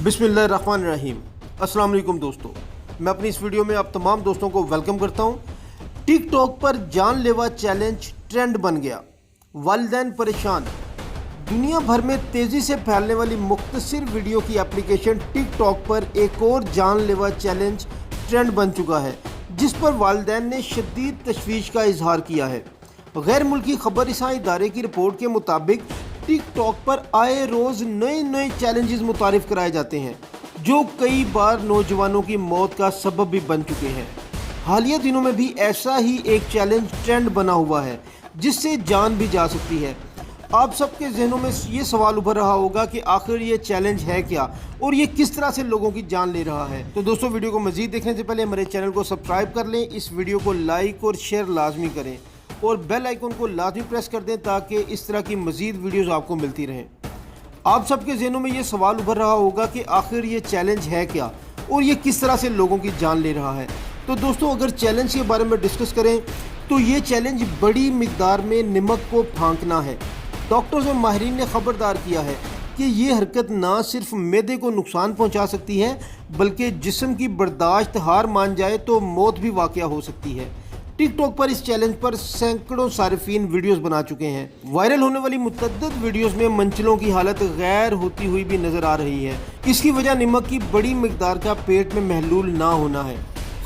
बिस्मिल्लाहिर्रहमानिर्रहीम। अस्सलाम वालेकुम दोस्तों, मैं अपनी इस वीडियो में आप तमाम दोस्तों को वेलकम करता हूं। टिकटॉक पर जानलेवा चैलेंज ट्रेंड बन गया, वालिदैन परेशान। दुनिया भर में तेज़ी से फैलने वाली मुख्तसर वीडियो की एप्लीकेशन टिकटॉक पर एक और जानलेवा चैलेंज ट्रेंड बन चुका है, जिस पर वालिदैन ने शदीद तशवीश का इजहार किया है। गैर मुल्की खबर रसां इदारे की रिपोर्ट के मुताबिक टिकटॉक पर आए रोज़ नए चैलेंजेस मुतारिफ कराए जाते हैं, जो कई बार नौजवानों की मौत का सबब भी बन चुके हैं। हालिया दिनों में भी ऐसा ही एक चैलेंज ट्रेंड बना हुआ है, जिससे जान भी जा सकती है। आप सबके जहनों में ये सवाल उभर रहा होगा कि आखिर ये चैलेंज है क्या और ये किस तरह से लोगों की जान ले रहा है। तो दोस्तों, वीडियो को मज़ीद देखने से पहले हमारे चैनल को सब्सक्राइब कर लें, इस वीडियो को लाइक और शेयर लाजमी करें और बेल आइकन को लाजमी प्रेस कर दें ताकि इस तरह की मज़ीद वीडियोस आपको मिलती रहें। आप सबके जहनों में ये सवाल उभर रहा होगा कि आखिर ये चैलेंज है क्या और ये किस तरह से लोगों की जान ले रहा है। तो दोस्तों, अगर चैलेंज के बारे में डिस्कस करें तो ये चैलेंज बड़ी मिकदार में नमक को फांकना है। डॉक्टर्स और माहिरीन ने खबरदार किया है कि ये हरकत ना सिर्फ मैदे को नुकसान पहुंचा सकती है, बल्कि जिस्म की बर्दाश्त हार मान जाए तो मौत भी वाक़या हो सकती है। टिकटॉक पर इस चैलेंज पर सैकड़ों सारिफीन वीडियोस बना चुके हैं। वायरल होने वाली मुतअद्दिद वीडियोस में मंचलों की हालत गैर होती हुई भी नजर आ रही है। इसकी वजह नमक की बड़ी मिकदार का पेट में महलूल ना होना है।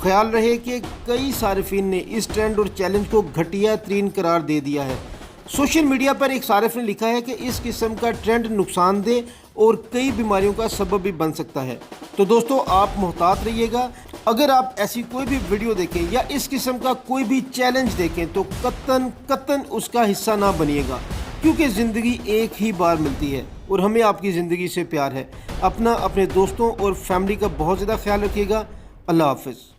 ख्याल रहे कि कई सारिफीन ने इस ट्रेंड और चैलेंज को घटिया तरीन करार दे दिया है। सोशल मीडिया पर एक सारिफ ने लिखा है कि इस किस्म का ट्रेंड नुकसानदेह और कई बीमारियों का सबब भी बन सकता है। तो दोस्तों, आप मुहतात रहिएगा। अगर आप ऐसी कोई भी वीडियो देखें या इस किस्म का कोई भी चैलेंज देखें तो कतन उसका हिस्सा ना बनिएगा, क्योंकि ज़िंदगी एक ही बार मिलती है और हमें आपकी ज़िंदगी से प्यार है। अपने दोस्तों और फैमिली का बहुत ज़्यादा ख्याल रखिएगा। अल्लाह हाफ़िज़।